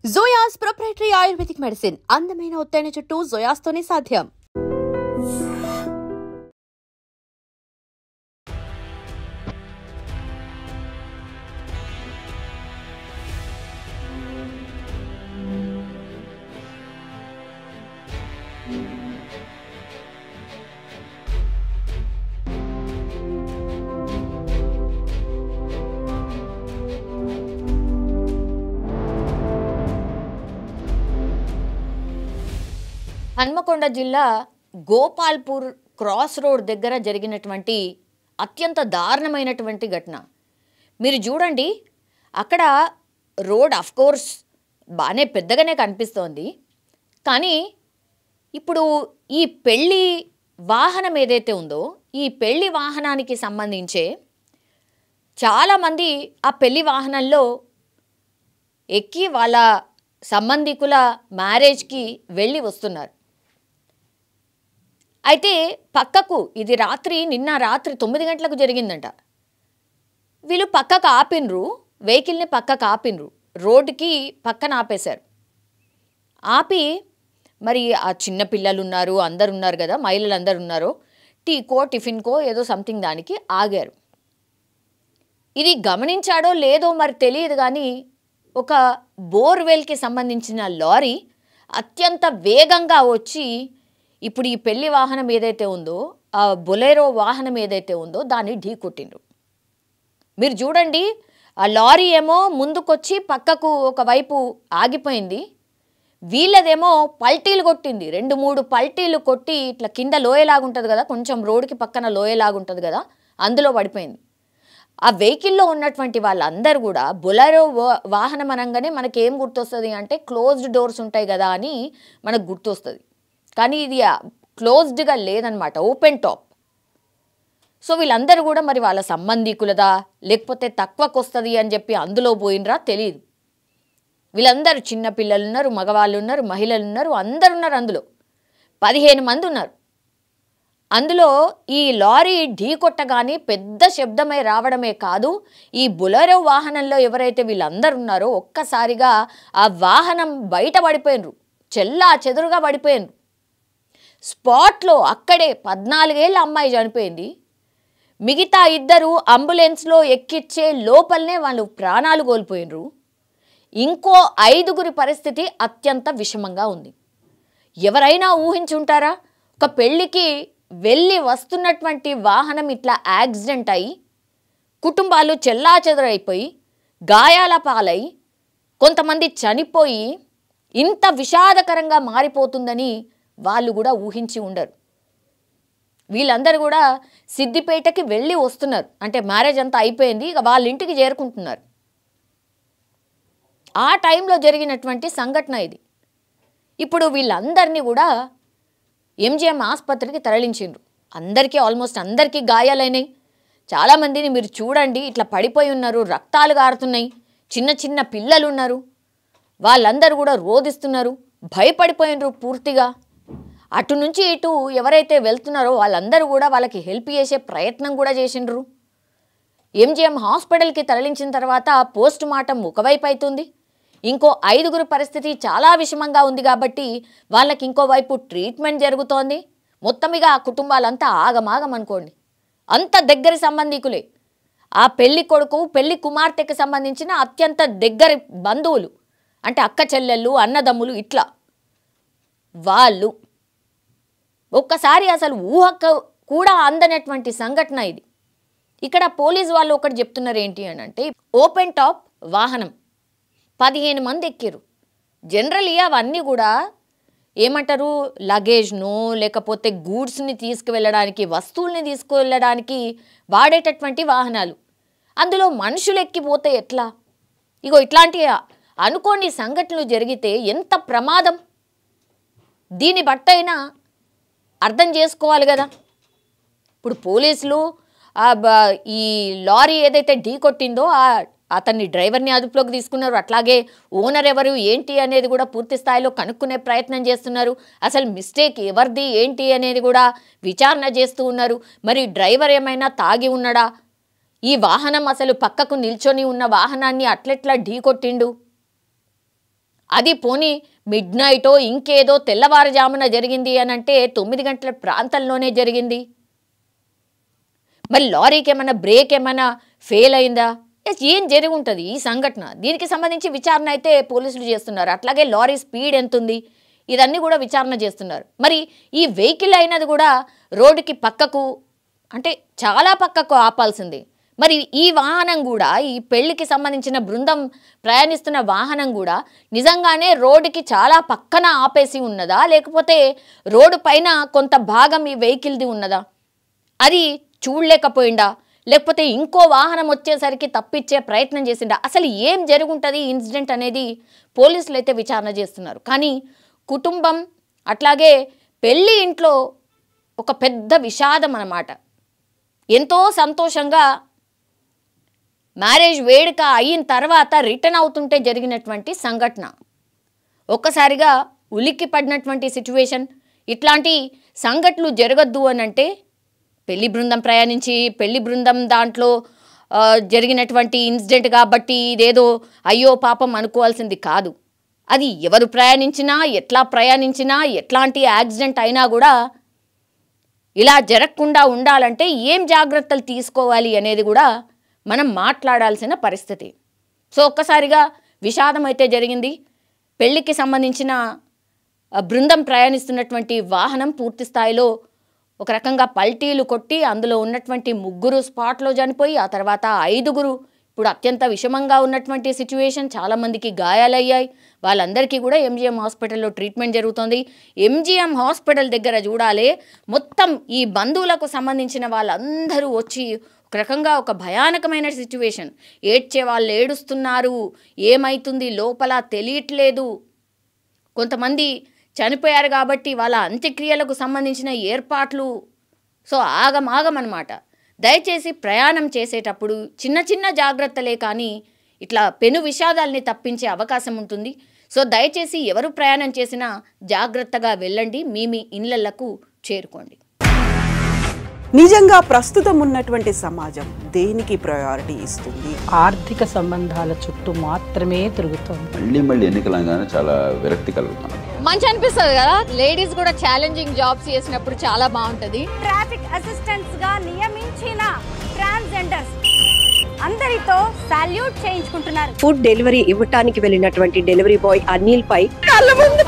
జోయాస్ proprietary ayurvedic medicine అందమైన ఒత్తైన చుట్టూ జోయాస్ తోనే సాధ్యం. హన్మకొండ జిల్లా గోపాల్పూర్ క్రాస్ రోడ్ దగ్గర జరిగినటువంటి అత్యంత దారుణమైనటువంటి ఘటన. మీరు చూడండి, అక్కడ రోడ్ కోర్స్ బాగానే పెద్దగానే కనిపిస్తోంది. కానీ ఇప్పుడు ఈ పెళ్ళి వాహనం ఏదైతే ఉందో, ఈ పెళ్ళి వాహనానికి సంబంధించే చాలామంది ఆ పెళ్ళి వాహనంలో ఎక్కి వాళ్ళ సంబంధికుల మ్యారేజ్కి వెళ్ళి వస్తున్నారు. అయితే పక్కకు ఇది నిన్న రాత్రి 9 గంటలకు జరిగిందంట. వీళ్ళు పక్కకు ఆపినరు, వెహికల్ని పక్కకు ఆపినరు, రోడ్డుకి పక్కన ఆపేశారు. ఆపి మరి ఆ చిన్న పిల్లలు ఉన్నారు, అందరు ఉన్నారు కదా, మహిళలు అందరు ఉన్నారు, టీకో టిఫిన్కో ఏదో సంథింగ్ దానికి ఆగారు. ఇది గమనించాడో లేదో మరి తెలియదు, కానీ ఒక బోర్వెల్కి సంబంధించిన లారీ అత్యంత వేగంగా వచ్చి ఇప్పుడు ఈ పెళ్లి వాహనం ఏదైతే ఉందో, ఆ బొలెరో వాహనం ఏదైతే ఉందో దాన్ని ఢీకొట్టిండ్రు. మీరు చూడండి, ఆ లారీ ఏమో ముందుకొచ్చి పక్కకు ఒకవైపు ఆగిపోయింది, వీళ్ళదేమో పల్టీలు కొట్టింది. 2-3 పల్టీలు కొట్టి ఇట్లా కింద లోయలాగుంటుంది కదా, కొంచెం రోడ్డుకి పక్కన లోయలాగుంటుంది కదా, అందులో పడిపోయింది. ఆ వెహికల్లో ఉన్నటువంటి వాళ్ళందరూ కూడా బొలెరో వాహనం అనగానే మనకేం గుర్తొస్తుంది అంటే క్లోజ్డ్ డోర్స్ ఉంటాయి కదా అని మనకు గుర్తొస్తుంది. కానీ ఇది క్లోజ్డ్గా లేదనమాట, ఓపెన్ టాప్. సో వీళ్ళందరూ కూడా మరి వాళ్ళ సంబంధికులదా లేకపోతే తక్కువకు వస్తుంది అని చెప్పి అందులో పోయినరా తెలియదు. వీళ్ళందరూ చిన్న పిల్లలు ఉన్నారు, మగవాళ్ళు ఉన్నారు, మహిళలు ఉన్నారు, అందరు ఉన్నారు. అందులో 15 మంది ఉన్నారు. అందులో ఈ లారీ ఢీకొట్టగానే పెద్ద శబ్దమై రావడమే కాదు, ఈ బొలెరో వాహనంలో ఎవరైతే వీళ్ళందరూ ఉన్నారో ఒక్కసారిగా ఆ వాహనం బయట పడిపోయినరు, చెల్లా చెదురుగా పడిపోయినరు. స్పాట్లో అక్కడే 14 ఏళ్ళ అమ్మాయి చనిపోయింది. మిగతా 2 అంబులెన్స్లో ఎక్కిచ్చే లోపలనే వాళ్ళు ప్రాణాలు కోల్పోయినరు. ఇంకో 5 పరిస్థితి అత్యంత విషమంగా ఉంది. ఎవరైనా ఊహించుంటారా, ఒక పెళ్ళికి వెళ్ళి వస్తున్నటువంటి వాహనం ఇట్లా యాక్సిడెంట్ అయ్యి కుటుంబాలు చెల్లాచెదరైపోయి గాయాల పాలై కొంతమంది చనిపోయి ఇంత విషాదకరంగా మారిపోతుందని వాళ్ళు కూడా ఊహించి ఉండరు. వీళ్ళందరూ కూడా సిద్దిపేటకి వెళ్ళి వస్తున్నారు, అంటే మ్యారేజ్ అంతా అయిపోయింది, ఇక వాళ్ళ ఇంటికి చేరుకుంటున్నారు. ఆ టైంలో జరిగినటువంటి సంఘటన ఇది. ఇప్పుడు వీళ్ళందరినీ కూడా ఎంజిఎం ఆసుపత్రికి తరలించిండ్రు. అందరికీ ఆల్మోస్ట్ అందరికీ గాయాలైనాయి. చాలామందిని మీరు చూడండి ఇట్లా పడిపోయి ఉన్నారు, రక్తాలు గారుతున్నాయి, చిన్న చిన్న పిల్లలు ఉన్నారు, వాళ్ళందరూ కూడా రోదిస్తున్నారు, భయపడిపోయినరు పూర్తిగా. అటు నుంచి ఇటు ఎవరైతే వెళ్తున్నారో వాళ్ళందరూ కూడా వాళ్ళకి హెల్ప్ చేసే ప్రయత్నం కూడా చేసిండ్రు. ఎంజిఎం హాస్పిటల్కి తరలించిన తర్వాత పోస్ట్ మార్టం ఒకవైపు అవుతుంది, ఇంకో 5 పరిస్థితి చాలా విషమంగా ఉంది కాబట్టి వాళ్ళకి ఇంకోవైపు ట్రీట్మెంట్ జరుగుతోంది. మొత్తమిగా ఆ కుటుంబాలంతా ఆగమాగం అనుకోండి, అంత దగ్గరి సంబంధికులే. ఆ పెళ్లి కొడుకు పెళ్లి కుమార్తెకి సంబంధించిన అత్యంత దగ్గరి బంధువులు, అంటే అక్క చెల్లెళ్ళు అన్నదమ్ములు, ఇట్లా వాళ్ళు. ఒక్కసారి అసలు ఊహకు కూడా అందనటువంటి సంఘటన ఇది. ఇక్కడ పోలీసు వాళ్ళు ఒకటి చెప్తున్నారు ఏంటి అని అంటే, ఓపెన్ టాప్ వాహనం 15 మంది ఎక్కిరు. జనరల్లీ అవన్నీ కూడా ఏమంటారు, లగేజ్ను లేకపోతే గూడ్స్ని తీసుకువెళ్ళడానికి, వస్తువుల్ని తీసుకువెళ్ళడానికి వాడేటటువంటి వాహనాలు. అందులో మనుషులు ఎక్కిపోతే ఎట్లా? ఇగో ఇట్లాంటి అనుకోని సంఘటనలు జరిగితే ఎంత ప్రమాదం, దీన్ని బట్టైనా అర్థం చేసుకోవాలి కదా. ఇప్పుడు పోలీసులు ఈ లారీ ఏదైతే ఢీ కొట్టిందో అతన్ని డ్రైవర్ని అదుపులోకి తీసుకున్నారు. అట్లాగే ఓనర్ ఎవరు ఏంటి అనేది కూడా పూర్తి స్థాయిలో కనుక్కునే ప్రయత్నం చేస్తున్నారు. అసలు మిస్టేక్ ఎవరిది ఏంటి అనేది కూడా విచారణ చేస్తూ ఉన్నారు. మరి డ్రైవర్ ఏమైనా తాగి ఉన్నాడా, ఈ వాహనం అసలు పక్కకు నిల్చొని ఉన్న వాహనాన్ని అట్లెట్లా ఢీ కొట్టిండు అది పోనీ మిడ్ నైటో ఇంకేదో తెల్లవారుజామున జరిగింది అని అంటే 9 గంటల ప్రాంతంలోనే జరిగింది. మరి లారీకి ఏమైనా బ్రేక్ ఏమైనా ఫెయిల్ అయిందా? ఏం జరిగి ఉంటుంది ఈ సంఘటన? దీనికి సంబంధించి విచారణ అయితే పోలీసులు చేస్తున్నారు. అట్లాగే లారీ స్పీడ్ ఎంత ఉంది ఇదన్నీ కూడా విచారణ చేస్తున్నారు. మరి ఈ వెహికల్ అయినది కూడా రోడ్డుకి పక్కకు అంటే చాలా పక్కకు ఆపాల్సింది. మరి ఈ వాహనం కూడా ఈ పెళ్లికి సంబంధించిన బృందం ప్రయాణిస్తున్న వాహనం కూడా నిజంగానే రోడ్డుకి చాలా పక్కన ఆపేసి ఉన్నదా, లేకపోతే రోడ్డు పైన కొంత భాగం ఈ వెహికల్ది ఉన్నదా, అది చూడలేకపోయిందా, లేకపోతే ఇంకో వాహనం వచ్చేసరికి తప్పించే ప్రయత్నం చేసిందా, అసలు ఏం జరుగుంటుంది ఇన్సిడెంట్ అనేది పోలీసులు అయితే విచారణ చేస్తున్నారు. కానీ కుటుంబం అట్లాగే పెళ్లి ఇంట్లో ఒక పెద్ద విషాదం అన్నమాట. ఎంతో సంతోషంగా మ్యారేజ్ వేడుక అయిన తర్వాత రిటర్న్ అవుతుంటే జరిగినటువంటి సంఘటన, ఒక్కసారిగా ఉలిక్కి పడినటువంటి సిచ్యువేషన్. ఇట్లాంటి సంఘటనలు జరగద్దు అని అంటే పెళ్లి బృందం ప్రయాణించి పెళ్లి బృందం దాంట్లో జరిగినటువంటి ఇన్సిడెంట్ కాబట్టి ఇదేదో అయ్యో పాపం అనుకోవాల్సింది కాదు. అది ఎవరు ప్రయాణించినా ఎట్లా ప్రయాణించినా ఎట్లాంటి యాక్సిడెంట్ అయినా కూడా ఇలా జరగకుండా ఉండాలంటే ఏం జాగ్రత్తలు తీసుకోవాలి అనేది కూడా మనం మాట్లాడాల్సిన పరిస్థితి. సో ఒక్కసారిగా విషాదం అయితే జరిగింది. పెళ్లికి సంబంధించిన బృందం ప్రయాణిస్తున్నటువంటి వాహనం పూర్తి స్థాయిలో ఒక రకంగా పల్టీలు కొట్టి అందులో ఉన్నటువంటి 3 స్పాట్లో చనిపోయి ఆ తర్వాత 5 ఇప్పుడు అత్యంత విషమంగా ఉన్నటువంటి సిచ్యువేషన్. చాలామందికి గాయాలయ్యాయి. వాళ్ళందరికీ కూడా ఎంజీఎం హాస్పిటల్లో ట్రీట్మెంట్ జరుగుతుంది. ఎంజీఎం హాస్పిటల్ దగ్గర చూడాలి మొత్తం ఈ బంధువులకు సంబంధించిన వాళ్ళందరూ వచ్చి ఒక రకంగా ఒక భయానకమైన సిచ్యువేషన్. ఏడ్చే వాళ్ళు ఏడుస్తున్నారు, ఏమవుతుంది లోపల తెలియట్లేదు. కొంతమంది చనిపోయారు కాబట్టి వాళ్ళ అంత్యక్రియలకు సంబంధించిన ఏర్పాట్లు సో ఆగమాగమన్నమాట. దయచేసి ప్రయాణం చేసేటప్పుడు చిన్న చిన్న జాగ్రత్తలే కానీ ఇట్లా పెను విషాదాల్ని తప్పించే అవకాశం ఉంటుంది. సో దయచేసి ఎవరు ప్రయాణం చేసినా జాగ్రత్తగా వెళ్ళండి, మీ ఇళ్లకు చేరుకోండి. నిజంగా ప్రస్తుతం ఉన్నటువంటి సమాజం దేనికి ప్రయారిటీ ఇస్తుంది? ఆర్థిక సంబంధాల చుట్టూ మాత్రమే తిరుగుతుంది. మళ్ళీ ఎన్నికలంగానే చాలా విరక్తి కలుగుతాను. మంచి అనిపిస్తుంది కదా, లేడీస్ కూడా ఛాలెంజింగ్ జాబ్స్ చేసినప్పుడు చాలా బాగుంటది. ట్రాఫిక్ అసిస్టెంట్స్ గా నియమించిన ట్రాన్స్జెండర్స్ అందరితో సాల్యూట్ చేయించుకుంటున్నారు. ఫుడ్ డెలివరీ ఇవ్వటానికి వెళ్ళినటువంటి డెలివరీ బాయ్ అనిల్ పై కళ్ళ ముందు